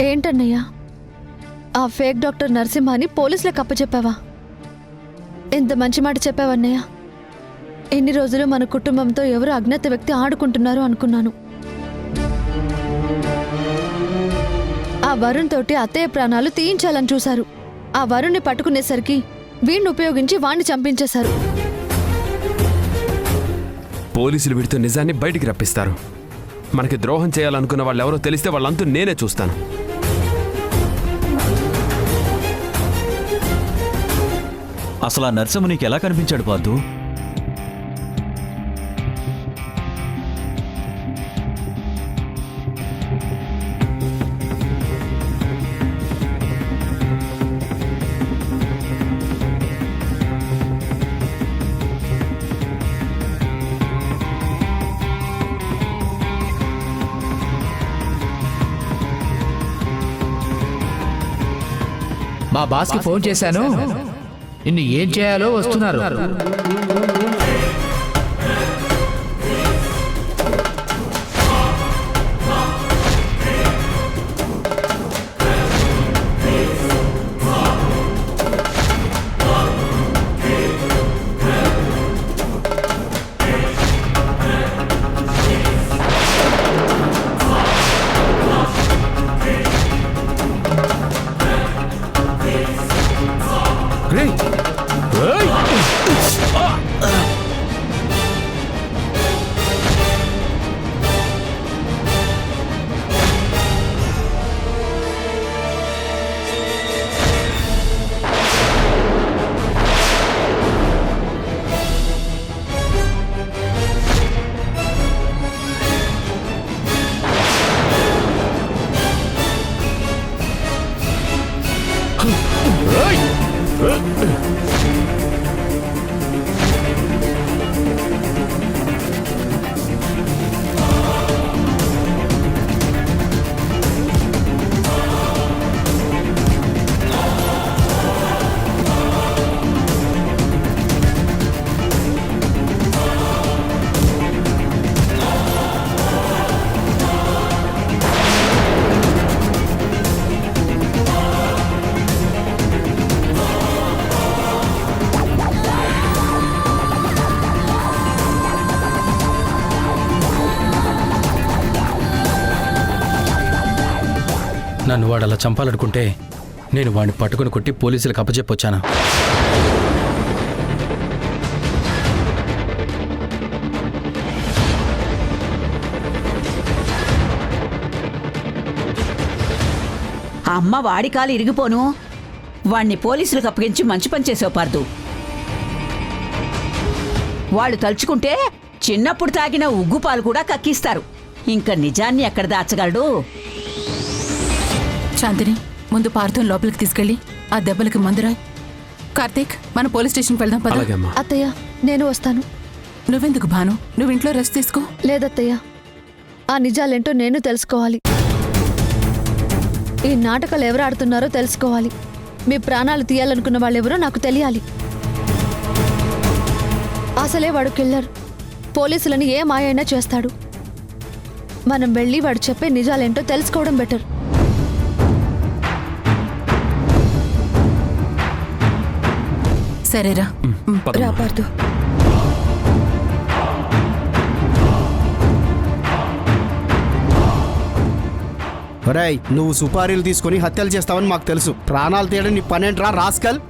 ఏంటన్నయ్యా, ఆ fake doctor నరసింహాని పోలీసులకు అప్పచెప్పావా? ఎంత మంచి మాట చెప్పావన్నయ్య. ఎన్ని రోజులు మన కుటుంబంతో ఎవరు అజ్ఞాత వ్యక్తి ఆడుకుంటున్నారు అనుకున్నాను. ఆ వరుణ్ తోటి అత్తయ్య ప్రాణాలు తీయించాలని చూశారు. ఆ వరుణ్ణి పట్టుకునేసరికి వీణ్ణి ఉపయోగించి వాణ్ణి చంపించేశారు. పోలీసులు వీడితో నిజాన్ని బయటికి రప్పిస్తారు. మనకి ద్రోహం చేయాలనుకున్న వాళ్ళు ఎవరో తెలిస్తే వాళ్ళంతా నేనే చూస్తాను. అసలు ఆ నరసింహ నీకు ఎలా కనిపించాడు పార్థు? మా బాస్కి ఫోన్ చేశాను, నిన్ను ఏం చేయాలో వస్తున్నారు. నన్ను వాడు అలా చంపాలనుకుంటే నేను వాడిని పట్టుకుని కొట్టి పోలీసులకు అప్పచెప్పొచ్చాను. అమ్మ వాడి కాలు ఇరిగిపోను, వాణ్ణి పోలీసులకు అప్పగించి మంచి పని చేసావు పార్థు. వాళ్ళు తలుచుకుంటే చిన్నప్పుడు తాగిన ఉగ్గు పాలు కూడా కక్కిస్తారు. ఇంకా నిజాన్ని ఎక్కడ దాచగలడు? చాందిని, ముందు పార్థం లోపలికి తీసుకెళ్ళి ఆ దెబ్బలకి మందురాయ్. కార్తీక్, మన పోలీస్ స్టేషన్కి వెళ్దాం పద. అత్తయ్య, నేను వస్తాను. నువ్వెందుకు భాను? నువ్వు ఇంట్లో రెస్ట్ తీసుకో. లేదత్తయ్య, ఆ నిజాలేంటో నేను తెలుసుకోవాలి. ఈ నాటకాలు ఎవరు ఆడుతున్నారో తెలుసుకోవాలి. మీ ప్రాణాలు తీయాలనుకున్న వాళ్ళెవరో నాకు తెలియాలి. అసలే వాడు కిల్లర్. పోలీసులని ఏ మాయైనా చేస్తాడు. మనం వెళ్ళి వాడు చెప్పే నిజాలేంటో తెలుసుకోవడం బెటర్. సరేరా, రా పార్థు. ఒరేయ్, నువ్వు సుపారీలు తీసుకుని హత్యలు చేస్తావని మాకు తెలుసు. ప్రాణాలు తీయడం నీ పనేంట్రా రాస్కల్?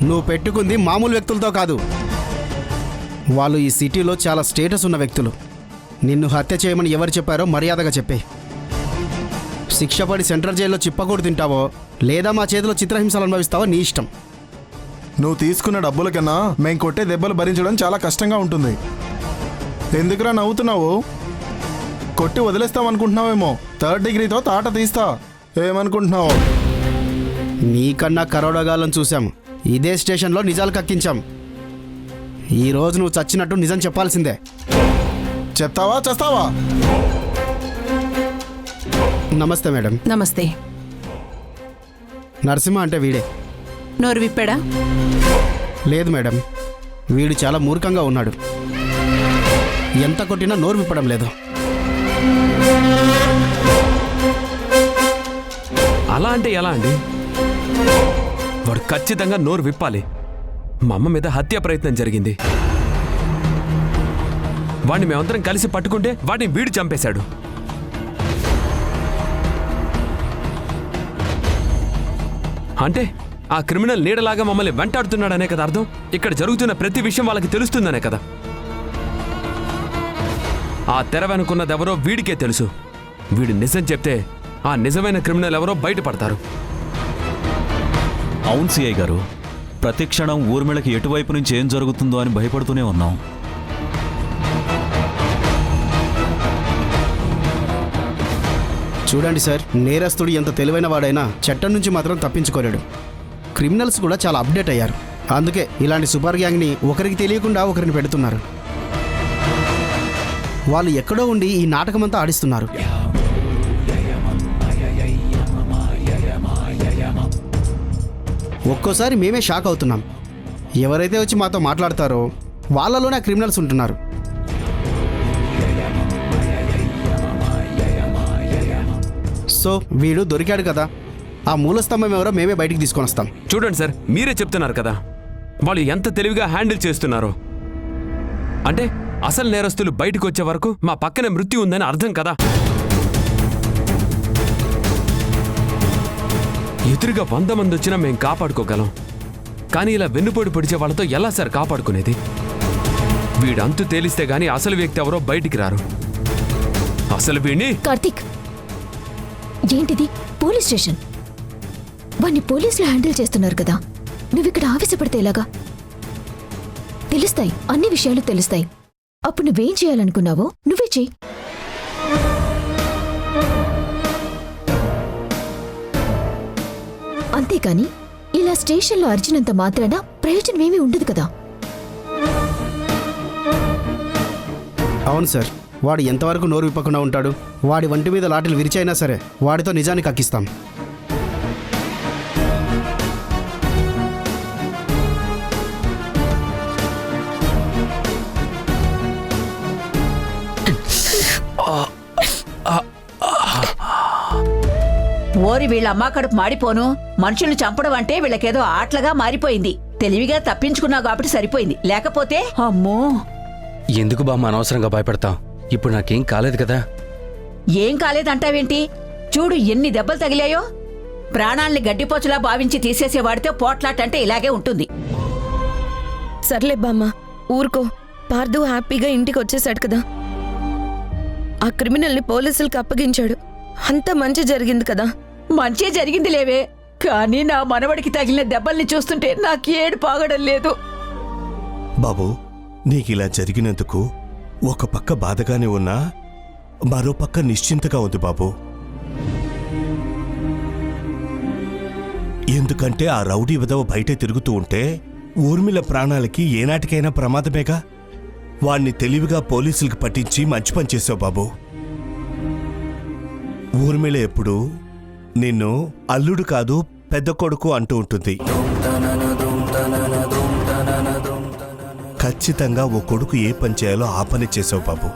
నువ్వు పెట్టుకుంది మామూలు వ్యక్తులతో కాదు. వాళ్ళు ఈ సిటీలో చాలా స్టేటస్ ఉన్న వ్యక్తులు. నిన్ను హత్య చేయమని ఎవరు చెప్పారో మర్యాదగా చెప్పే. శిక్షపడి సెంట్రల్ జైల్లో చిప్పకూడు తింటావో లేదా మా చేతిలో చిత్రహింసలు అనుభవిస్తావో నీ ఇష్టం. నువ్వు తీసుకున్న డబ్బుల కన్నా మేము కొట్టే దెబ్బలు భరించడం చాలా కష్టంగా ఉంటుంది. ఎందుకురా నవ్వుతున్నావు? కొట్టి వదిలేస్తామనుకుంటున్నావేమో. 3rd డిగ్రీతో తాట తీస్తా. ఏమనుకుంటున్నావు? నీకన్నా కరోడగాళ్ళం చూసాం. ఇదే స్టేషన్లో నిజాలు కక్కించాం. ఈరోజు నువ్వు చచ్చినట్టు నిజం చెప్పాల్సిందే. చెప్తావా చేస్తావా? నమస్తే మేడం. నమస్తే. నరసింహ అంటే వీడే. నోరు విప్పాడా? లేదు మేడం, వీడు చాలా మూర్ఖంగా ఉన్నాడు. ఎంత కొట్టినా నోరు విప్పడం లేదు. అలా అంటే ఎలా అండి? వాడు ఖచ్చితంగా నోరు విప్పాలి. మా అమ్మ మీద హత్య ప్రయత్నం జరిగింది. వాడిని మేమందరం కలిసి పట్టుకుంటే వాడిని వీడు చంపేశాడు. అంటే ఆ క్రిమినల్ నీడలాగా మమ్మల్ని వెంటాడుతున్నాడనే కదా అర్థం. ఇక్కడ జరుగుతున్న ప్రతి విషయం వాళ్ళకి తెలుస్తుందనే కదా. ఆ తెర వెనుకున్నదెవరో వీడికే తెలుసు. వీడు నిజం చెప్తే ఆ నిజమైన క్రిమినల్ ఎవరో బయటపడతారు. అవును సిఐ గారు, ప్రతి క్షణం ఊర్మిళకి ఎటువైపు నుంచి ఏం జరుగుతుందో అని భయపడుతూనే ఉన్నాం. చూడండి సార్, నేరస్తుడు ఎంత తెలివైన వాడైనా చట్టం నుంచి మాత్రం తప్పించుకోలేడు. క్రిమినల్స్ కూడా చాలా అప్డేట్ అయ్యారు. అందుకే ఇలాంటి సూపర్ గ్యాంగ్ని ఒకరికి తెలియకుండా ఒకరిని పెడుతున్నారు. వాళ్ళు ఎక్కడో ఉండి ఈ నాటకమంతా ఆడిస్తున్నారు. ఒక్కోసారి మేమే షాక్ అవుతున్నాం. ఎవరైతే వచ్చి మాతో మాట్లాడతారో వాళ్ళలోనే ఆ క్రిమినల్స్ ఉంటున్నారు. సో వీడు దొరికాడు కదా, ఆ మూలస్తంభం ఎవరో మేమే బయటికి తీసుకొని వస్తాం. చూడండి సార్, మీరే చెప్తున్నారు కదా వాళ్ళు ఎంత తెలివిగా హ్యాండిల్ చేస్తున్నారో. అంటే అసలు నేరస్తులు బయటకు వచ్చే వరకు మా పక్కనే మృత్యు ఉందని అర్థం కదా. ఎదురుగా 100 మంది వచ్చినా మేం కాపాడుకోగలం. కానీ ఇలా వెన్నుపోటు పొడిచే వాళ్ళతో ఎలా సార్ కాపాడుకునేది? వీడంతు తేలిస్తే గానీ అసలు వ్యక్తి ఎవరో బయటికి రారు. అసలు వీడిని కార్తీక్, ఏంటిది? Police station. వాణ్ణి పోలీసులు హ్యాండిల్ చేస్తున్నారు కదా, నువ్విక్కడ ఆవేశపడితే ఎలాగా? తెలుస్తాయి, అన్ని విషయాలు తెలుస్తాయి. అప్పుడు నువ్వేం చేయాలనుకున్నావో నువ్వే చెయ్యి. అంతేకాని ఇలా స్టేషన్లో అర్జునంత మాత్రాన ప్రయోజనమేమీ ఉండదు కదా. అవును సార్, వాడు ఎంతవరకు నోరు విప్పకుండా ఉంటాడు? వాడి వంటి మీద లాఠీలు విరిచైనా సరే వాడితో నిజానికి అక్కిస్తాం. ఓరి వీళ్ళ అమ్మా కడుపు మాడిపోను. మనుషుల్ని చంపడం అంటే వీళ్ళకేదో ఆటలుగా మారిపోయింది. తెలివిగా తప్పించుకున్నావు కాబట్టి సరిపోయింది, లేకపోతే అమ్మో. ఎందుకు బామ్మ అనవసరంగా భయపడతాం? ఇప్పుడు నాకేం కాలేదు కదా. ఏం కాలేదంటావేంటి? చూడు ఎన్ని దెబ్బలు తగిలాయో. ప్రాణాల్ని గడ్డిపోచులా భావించి తీసేసేవాడితే పోట్లాటంటే ఇలాగే ఉంటుంది. సర్లే బామ్మ, ఊరుకో. పార్థు హ్యాపీగా ఇంటికి వచ్చేసాడు కదా. ఆ క్రిమినల్ని పోలీసులకు అప్పగించాడు. అంత మంచి జరిగింది కదా. మంచి జరిగింది లేవే, కానీ నా మనవడికి తగిలిన దెబ్బల్ని చూస్తుంటే నాకు ఏడు పాగడం లేదు. బాబు, నీకిలా జరిగినందుకు ఒక పక్క బాధగానే ఉన్నా మరో పక్క నిశ్చింతగా ఉంది బాబు. ఎందుకంటే ఆ రౌడీ విధవ బయటే తిరుగుతూ ఉంటే ఊర్మిళ ప్రాణాలకి ఏనాటికైనా ప్రమాదమేగా. వాణ్ణి తెలివిగా పోలీసులకు పట్టించి మంచి పని చేసావు బాబు. ఊర్మిళ ఎప్పుడు నిన్ను అల్లుడు కాదు పెద్ద కొడుకు అంటూ ఉంటుంది. ఖచ్చితంగా ఓ కొడుకు ఏ పని చేయాలో ఆ పని చేసావు బాబు.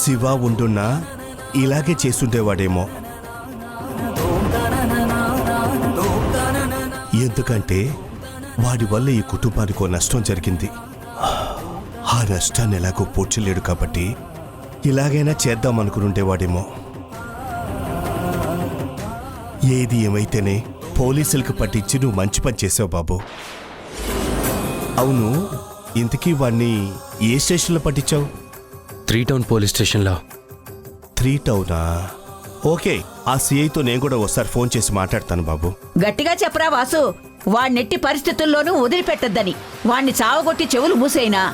శివ ఉండున్నా ఇలాగే చేస్తుండేవాడేమో. ఎందుకంటే వాడి వల్ల ఈ కుటుంబానికి ఓ నష్టం జరిగింది. ఆ నష్టాన్ని ఎలాగో పూడ్చలేడు కాబట్టి ఇలాగైనా చేద్దామనుకునుండేవాడేమో. ఏది ఏమైతేనే పోలీసులకు పట్టించి నువ్వు మంచి పని చేసావు బాబు. అవును, ఇంతకీ వాణ్ణి ఏ స్టేషన్లో పట్టించావు? 3 టౌన్ పోలీస్ స్టేషన్లో. 3 టౌనా? ఓకే, ఆ సిఐతో నేను కూడా ఒకసారి ఫోన్ చేసి మాట్లాడతాను బాబు. గట్టిగా చెప్పరా వాసు, వాణ్ణెట్టి పరిస్థితుల్లోనూ వదిలిపెట్టద్దని. వాణ్ణి చావగొట్టి చెవులు మూసేయినా.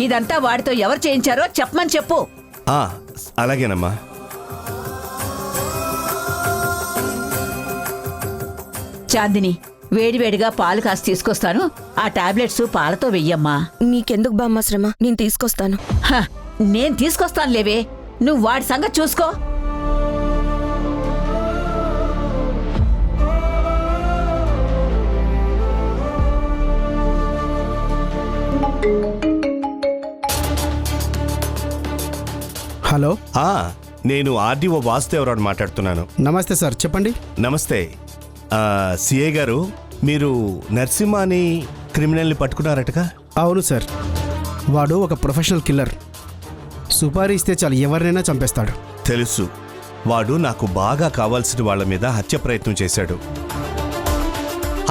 ఇదంతా వాడితో ఎవరు చేయించారో చెప్పమని చెప్పు. అలాగేనమ్మా. చాందిని, వేడివేడిగా పాలు కాసి తీసుకొస్తాను. ఆ టాబ్లెట్స్ పాలతో వెయ్యమ్మా. నీకెందుకు బామ్మ శ్రమ, నేను తీసుకొస్తాను. నేను తీసుకొస్తాను లేవే, నువ్వు వాడి సంగతి చూసుకో. హలో. నేను ఆర్డీఓ వాసుదేవరావు మాట్లాడుతున్నాను. నమస్తే సార్, చెప్పండి. నమస్తే. సిఐ గారు, మీరు నరసింహాని క్రిమినల్ని పట్టుకున్నారటగా? అవును సార్, వాడు ఒక ప్రొఫెషనల్ కిల్లర్. సుపారీ ఇస్తే చాలు ఎవరినైనా చంపేస్తాడు. తెలుసు. వాడు నాకు బాగా కావాల్సిన వాళ్ళ మీద హత్య ప్రయత్నం చేశాడు.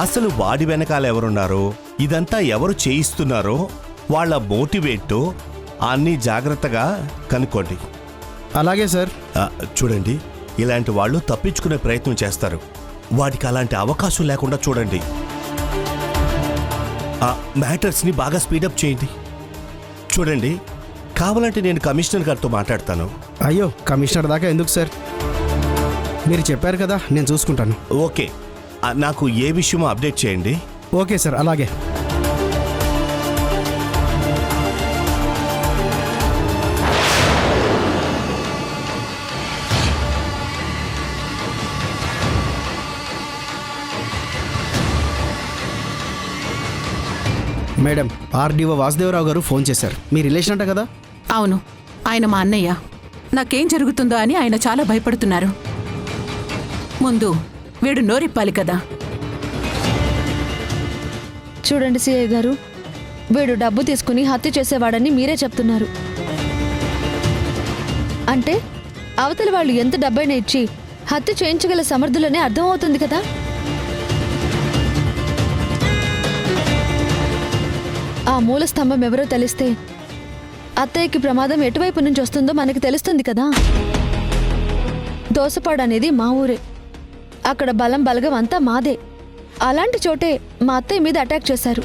అసలు వాడి వెనకాల ఎవరున్నారో, ఇదంతా ఎవరు చేయిస్తున్నారో, వాళ్ళ మోటివేట్ అన్నీ జాగ్రత్తగా కనుక్కోండి. అలాగే సార్. చూడండి, ఇలాంటి వాళ్ళు తప్పించుకునే ప్రయత్నం చేస్తారు. వాడికి అలాంటి అవకాశం లేకుండా చూడండి. మ్యాటర్స్ని బాగా స్పీడప్ చేయండి. చూడండి, కావాలంటే నేను కమిషనర్ గారితో మాట్లాడతాను. అయ్యో, కమిషనర్ దాకా ఎందుకు సార్? మీరు చెప్పారు కదా, నేను చూసుకుంటాను. ఓకే, నాకు ఏ విషయమో అప్డేట్ చేయండి. ఓకే సార్, అలాగే. మేడం, ఆర్డీఓ వాసుదేవరావు గారు ఫోన్ చేశారు. మీ రిలేషన్ అంట కదా? అవును, ఆయన మా అన్నయ్య. నాకేం జరుగుతుందో అని ఆయన చాలా భయపడుతున్నారు. ముందు వీడు నోరిప్పాలి కదా. చూడండి సిఐ గారు, వీడు డబ్బు తీసుకుని హత్య చేసేవాడని మీరే చెప్తున్నారు. అంటే అవతలి వాళ్ళు ఎంత డబ్బైనా ఇచ్చి హత్య చేయించగల సమర్థులనే అర్థమవుతుంది కదా. ఆ మూల స్తంభం ఎవరో తెలిస్తే అత్తయ్యకి ప్రమాదం ఎటువైపు నుంచి వస్తుందో మనకి తెలుస్తుంది కదా. దోసపాడు అనేది మా ఊరే. అక్కడ బలం బలగం అంతా మాదే. అలాంటి చోటే మా అత్తయ్య మీద అటాక్ చేశారు.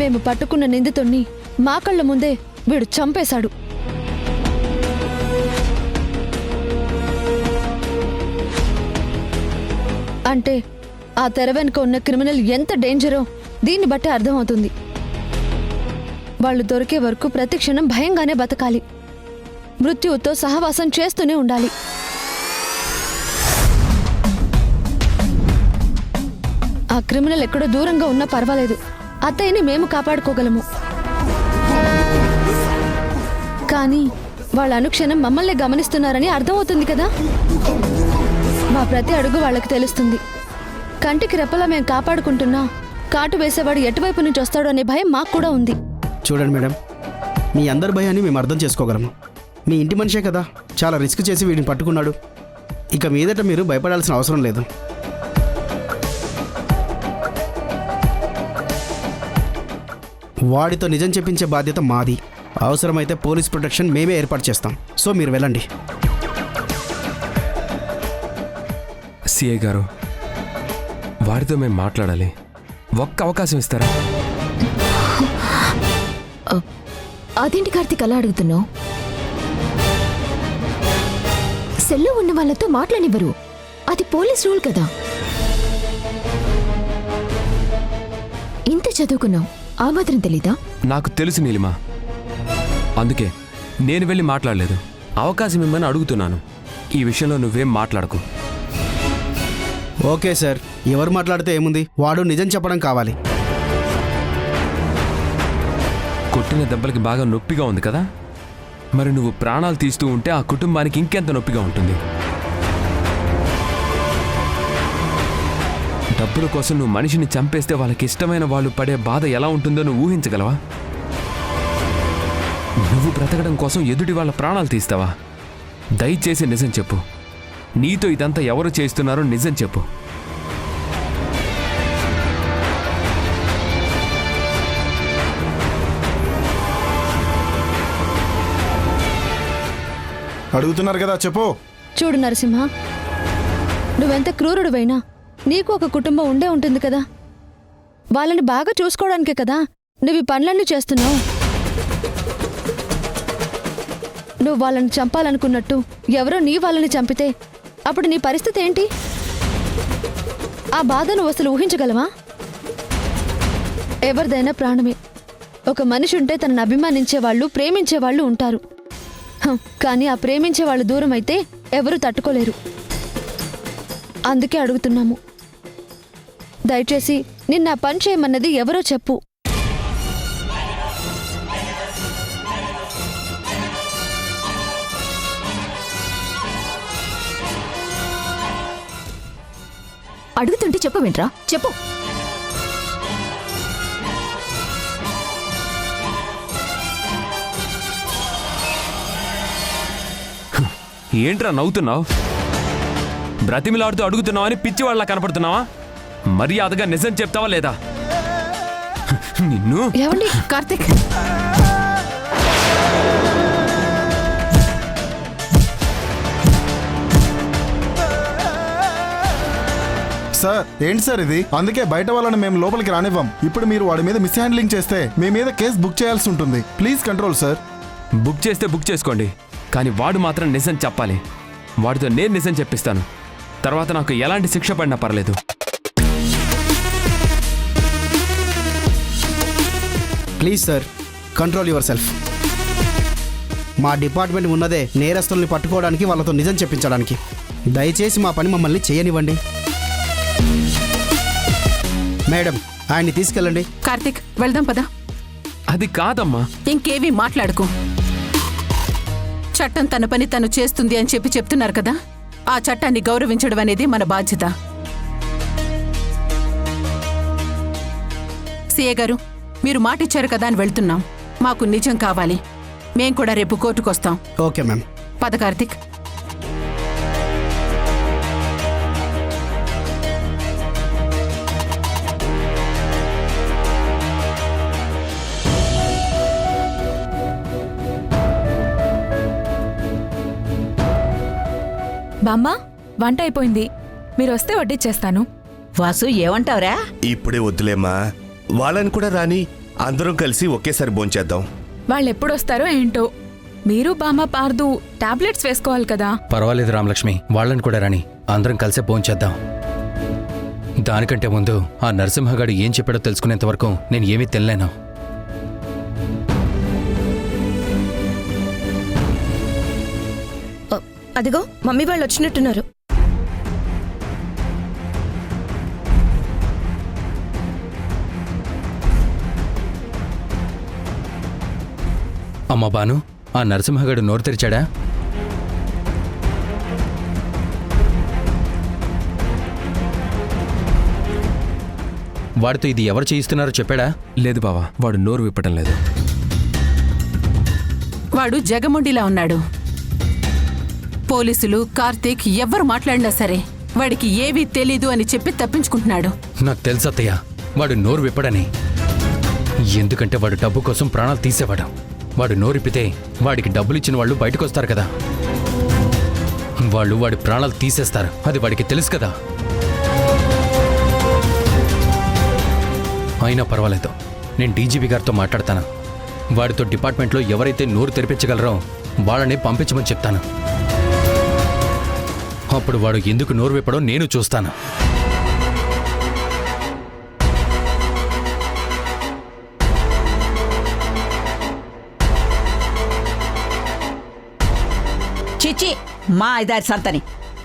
మేము పట్టుకున్న నిందితుణ్ణి మా కళ్ళ ముందే వీడు చంపేశాడు. అంటే ఆ తెర వెనుక ఉన్న క్రిమినల్ ఎంత డేంజరో దీన్ని బట్టి అర్థమవుతుంది. వాళ్ళు దొరికే వరకు ప్రతి క్షణం భయంగానే బతకాలి. మృత్యువుతో సహవాసం చేస్తూనే ఉండాలి. ఆ క్రిమినల్ ఎక్కడో దూరంగా ఉన్నా పర్వాలేదు, అత్తయ్యని మేము కాపాడుకోగలము. కానీ వాళ్ళ అనుక్షణం మమ్మల్ని గమనిస్తున్నారని అర్థమవుతుంది కదా. మా ప్రతి అడుగు వాళ్ళకి తెలుస్తుంది. కంటికి రెప్పలా మేము కాపాడుకుంటున్నా కాటు వేసేవాడు ఎటువైపు నుంచి వస్తాడో అనే భయం మాకు కూడా ఉంది. చూడండి మేడం, మీ అందరి భయాన్ని మేము అర్థం చేసుకోగలము. మీ ఇంటి మనిషే కదా చాలా రిస్క్ చేసి వీడిని పట్టుకున్నాడు. ఇక మీదట మీరు భయపడాల్సిన అవసరం లేదు. వాడితో నిజం చెప్పించే బాధ్యత మాది. అవసరమైతే పోలీస్ ప్రొటెక్షన్ మేమే ఏర్పాటు చేస్తాం. సో మీరు వెళ్ళండి. సిఐ గారు, వాడితో మేము మాట్లాడాలి. ఒక్క అవకాశం ఇస్తారా? అదేంటి కార్తీక్ అలా అడుగుతున్నావు? సెల్లో ఉన్న వాళ్ళతో మాట్లాడివ్వరు. అది పోలీస్ రూల్ కదా. ఇంత చదువుకున్నావు, ఆ మాత్రం తెలీదా? నాకు తెలుసు నీలిమా, అందుకే నేను వెళ్ళి మాట్లాడలేదు. అవకాశం ఇమ్మని అడుగుతున్నాను. ఈ విషయంలో నువ్వేం మాట్లాడకు. ఓకే సార్, ఎవరు మాట్లాడితే ఏముంది, వాడు నిజం చెప్పడం కావాలి. కొట్టిన దెబ్బలకి బాగా నొప్పిగా ఉంది కదా. మరి నువ్వు ప్రాణాలు తీస్తూ ఉంటే ఆ కుటుంబానికి ఇంకెంత నొప్పిగా ఉంటుంది. డబ్బుల కోసం నువ్వు మనిషిని చంపేస్తే వాళ్ళకి ఇష్టమైన వాళ్ళు పడే బాధ ఎలా ఉంటుందో నువ్వు ఊహించగలవా? నువ్వు బ్రతకడం కోసం ఎదుటి వాళ్ళ ప్రాణాలు తీస్తావా? దయచేసి నిజం చెప్పు. నీతో ఇదంతా ఎవరు చేస్తున్నారో నిజం చెప్పు. అడుగుతున్నారు కదా, చెప్పు. చూడు నరసింహ, నువ్వెంత క్రూరుడువైనా నీకు ఒక కుటుంబం ఉండే ఉంటుంది కదా. వాళ్ళని బాగా చూసుకోవడానికే కదా నువ్వు ఈ పనులన్నీ చేస్తున్నావు. నువ్వు వాళ్ళని చంపాలనుకున్నట్టు ఎవరో నీ వాళ్ళని చంపితే అప్పుడు నీ పరిస్థితి ఏంటి? ఆ బాధ నువ్వు అసలు ఊహించగలవా? ఎవరిదైనా ప్రాణమే. ఒక మనిషి ఉంటే తనను అభిమానించేవాళ్ళు, ప్రేమించేవాళ్ళు ఉంటారు. కానీ ఆ ప్రేమించే వాళ్ళు దూరం అయితే ఎవరు తట్టుకోలేరు. అందుకే అడుగుతున్నాము, దయచేసి నిన్న పని చేయమన్నది ఎవరో చెప్పు. అడుగుతుంటే చెప్పవేంట్రా? చెప్పు. ఏంట్రా నవ్వుతున్నావు? బ్రతిమిలాడుతూ అడుగుతున్నావా అని పిచ్చి వాళ్ళ కనపడుతున్నావా? మర్యాదగా నిజం చెప్తావా లేదా? నిన్ను ఏమండి? కార్తిక్, సార్ ఏంటి సార్ ఇది? అందుకే బయట వాళ్ళని మేము లోపలికి రానివ్వం. ఇప్పుడు మీరు వాడి మీద మిస్ హ్యాండ్లింగ్ చేస్తే మీ మీద కేసు బుక్ చేయాల్సి ఉంటుంది. Please control sir. బుక్ చేస్తే బుక్ చేసుకోండి, కానీ వాడు మాత్రం నిజం చెప్పాలి. వాడితో నేను నిజం చెప్పిస్తాను. తర్వాత నాకు ఎలాంటి శిక్ష పడినా పర్లేదు. Please sir, control your self. మా డిపార్ట్మెంట్ ఉన్నదే నేరస్తుల్ని పట్టుకోవడానికి, వాళ్ళతో నిజం చెప్పించడానికి. దయచేసి మా పని మమ్మల్ని చేయనివ్వండి. మేడం, ఆయన్ని తీసుకెళ్ళండి. కార్తిక్, వెళ్దాం పదా. అది కాదమ్మా. ఇంకేవీ మాట్లాడుకో. చట్టం తన పని తను చేస్తుంది అని చెప్తున్నారు కదా, ఆ చట్టాన్ని గౌరవించడం అనేది మన బాధ్యత. సిఏ గారు, మీరు మాటిచ్చారు కదా అని వెళ్తున్నాం. మాకు నిజం కావాలి. మేం కూడా రేపు కోర్టుకొస్తాం. Okay ma'am. పద కార్తిక్. బామ్మ, వంట అయిపోయింది. మీరు వస్తే వడ్డిచ్చేస్తాను. వాసు, ఏమంటావురా? ఇప్పుడే వద్దులేమ్మా, వాళ్ళని కూడా రాని, అందరం కలిసి ఒకేసారి భోంచేద్దాం. వాళ్ళెప్పుడొస్తారో ఏంటో. మీరు బామ్మ పార్దు టాబ్లెట్స్ వేసుకోవాలి కదా. పర్వాలేదు రామలక్ష్మి, వాళ్ళని కూడా రాని, అందరం కలిసే భోంచేద్దాం. దానికంటే ముందు ఆ నరసింహగాడు ఏం చెప్పాడో తెలుసుకునేంత వరకు నేను ఏమీ తినలేను. అదిగో మమ్మీ వాళ్ళు వచ్చినట్టున్నారు. అమ్మా బాను, ఆ నరసింహగాడు నోరు తెరిచాడా? వాడితో ఇది ఎవరు చేయిస్తున్నారో చెప్పాడా? లేదు బావా, వాడు నోరు విప్పటం లేదు. వాడు జగముండిలా ఉన్నాడు. పోలీసులు, కార్తీక్ ఎవ్వరు మాట్లాడినా సరే వాడికి ఏవీ తెలీదు అని చెప్పి తప్పించుకుంటున్నాడు. నాకు తెలుసత్తయ్య, వాడు నోరు విప్పడని. ఎందుకంటే వాడు డబ్బు కోసం ప్రాణాలు తీసేవాడు. వాడు నోరిప్పితే వాడికి డబ్బులిచ్చిన వాళ్ళు బయటకు వస్తారు కదా, వాళ్ళు వాడి ప్రాణాలు తీసేస్తారు. అది వాడికి తెలుసు కదా. అయినా పర్వాలేదు, నేను డీజీపీ గారితో మాట్లాడతాను. వాడితో డిపార్ట్మెంట్లో ఎవరైతే నోరు తెరిపించగలరో వాళ్ళని పంపించమని చెప్తాను. అప్పుడు వాడు ఎందుకు నోరు విప్పడో నేను చూస్తాను. చిచ్చి, మా ఐదారు సంతని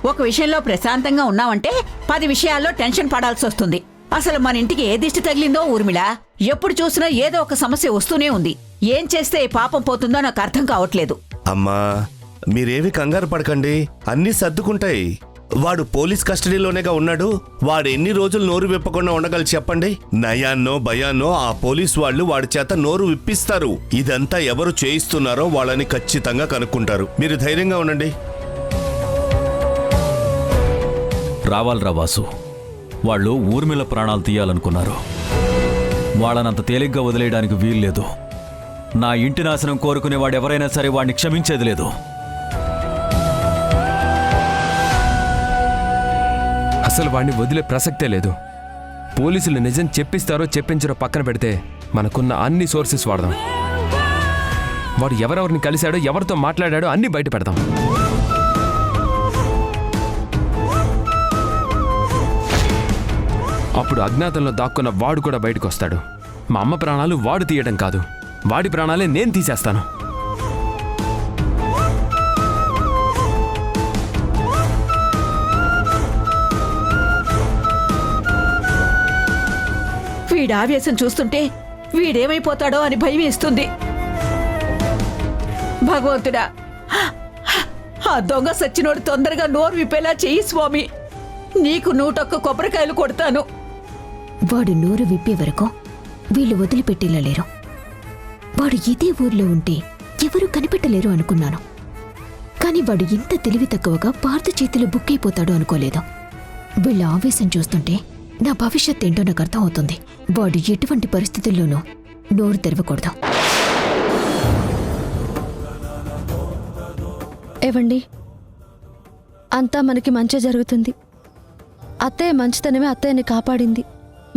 ఒక విషయంలో ప్రశాంతంగా ఉన్నావంటే 10 విషయాల్లో టెన్షన్ పడాల్సి వస్తుంది. అసలు మన ఇంటికి ఏ దిష్టి తగిలిందో ఊర్మిళ. ఎప్పుడు చూసినా ఏదో ఒక సమస్య వస్తూనే ఉంది. ఏం చేస్తే ఈ పాపం పోతుందో నాకు అర్థం కావట్లేదు. అమ్మా, మీరేవి కంగారు పడకండి, అన్నీ సర్దుకుంటాయి. వాడు పోలీస్ కస్టడీలోనేగా ఉన్నాడు. వాడు ఎన్ని రోజులు నోరు విప్పకుండా ఉండగలరు చెప్పండి? నయాన్నో భయాన్నో ఆ పోలీస్ వాళ్ళు వాడి చేత నోరు విప్పిస్తారు. ఇదంతా ఎవరు చేయిస్తున్నారో వాళ్ళని ఖచ్చితంగా కనుక్కుంటారు. మీరు ధైర్యంగా ఉండండి. రావాలిరా వాసు, వాళ్ళు ఊర్మిళ ప్రాణాలు తీయాలనుకున్నారు. వాళ్ళనంత తేలిగ్గా వదిలేయడానికి వీల్లేదు. నా ఇంటి నాశనం కోరుకునేవాడు ఎవరైనా సరే వాడిని క్షమించేది లేదు. అసలు వాడిని వదిలే ప్రసక్తే లేదు. పోలీసులు నిజం చెప్పిస్తారో చెప్పించారో పక్కన పెడితే మనకున్న అన్ని సోర్సెస్ వాడదాం. వాడు ఎవరెవరిని కలిశాడో, ఎవరితో మాట్లాడాడో అన్నీ బయట పెడదాం. అప్పుడు అజ్ఞాతంలో దాక్కున్న వాడు కూడా బయటకు వస్తాడు. మా అమ్మ ప్రాణాలు వాడు తీయడం కాదు, వాడి ప్రాణాలే నేను తీసేస్తాను. వీడి ఆవేశం చూస్తుంటే వీడేమైపోతాడో అని భయం వేస్తుంది. భగవంతుడా, ఆ దొంగ సచ్చినోడు తొందరగా నోరు విప్పేలా చెయ్యి స్వామి. నీకు 101 కొబ్బరికాయలు కొడతాను. వాడు నోరు విప్పే వరకు వీళ్ళు వదిలిపెట్టేలా లేరు. వాడు ఇదే ఊర్లో ఉంటే ఎవరూ కనిపెట్టలేరు అనుకున్నాను. కానీ వాడు ఇంత తెలివి తక్కువగా పార్థ చేతిలో బుక్కైపోతాడు అనుకోలేదు. వీళ్ళ ఆవేశం చూస్తుంటే నా భవిష్యత్ ఏంటో నాకు అర్థం అవుతుంది. వాడు ఎటువంటి పరిస్థితుల్లోనూ నోరు తెరవకూడదు. ఏవండి, అంతా మనకి మంచి జరుగుతుంది. అత్తయ్య మంచితనమే అత్తయ్యని కాపాడింది.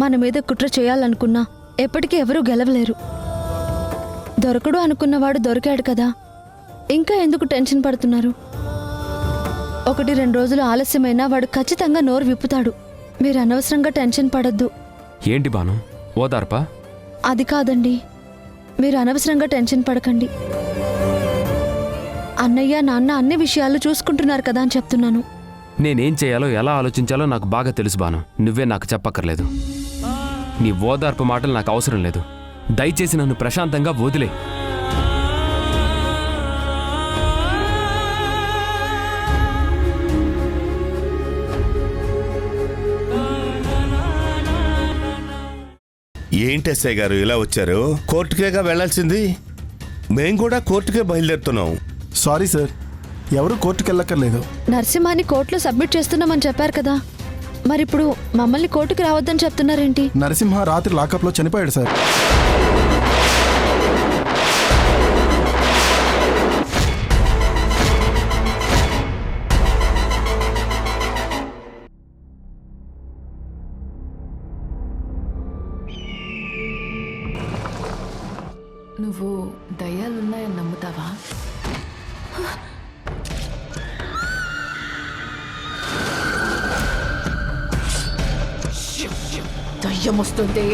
మన మీద కుట్ర చేయాలనుకున్నా ఎప్పటికీ ఎవరూ గెలవలేరు. దొరకడు అనుకున్నవాడు దొరికాడు కదా, ఇంకా ఎందుకు టెన్షన్ పడుతున్నారు? 1-2 రోజులు ఆలస్యమైనా వాడు ఖచ్చితంగా నోరు విప్పుతాడు. మీరు అనవసరంగా టెన్షన్ పడొద్దు. ఏంటి బాను, ఓదార్పా? అది కాదండి, మీరు అనవసరంగా టెన్షన్ పడకండి. అన్నయ్య నాన్న అన్ని విషయాలు చూసుకుంటున్నారు కదా అని చెప్తున్నాను. నేనేం చేయాలో ఎలా ఆలోచించాలో నాకు బాగా తెలుసు బాను. నువ్వే నాకు చెప్పక్కర్లేదు. నీ ఓదార్పు మాటలు నాకు అవసరం లేదు. దయచేసి నన్ను ప్రశాంతంగా వదిలే. ఏంటి ఎస్ఐ గారు ఇలా వచ్చారు? కోర్టుకేగా వెళ్లాల్సింది. మేం కూడా కోర్టుకే బయలుదేరుతున్నాం. సారీ సార్, ఎవరు కోర్టుకు వెళ్ళక్కర్లేదు. నరసింహాని కోర్టులో సబ్మిట్ చేస్తున్నామని చెప్పారు కదా, మరిప్పుడు మమ్మల్ని కోర్టుకు రావద్దని చెప్తున్నారేంటి? నరసింహ రాత్రి లాకప్లో చనిపోయాడు సార్. నువ్వు దయ్యాలున్నాయని నమ్ముతావా? దయ్యం వస్తుంది.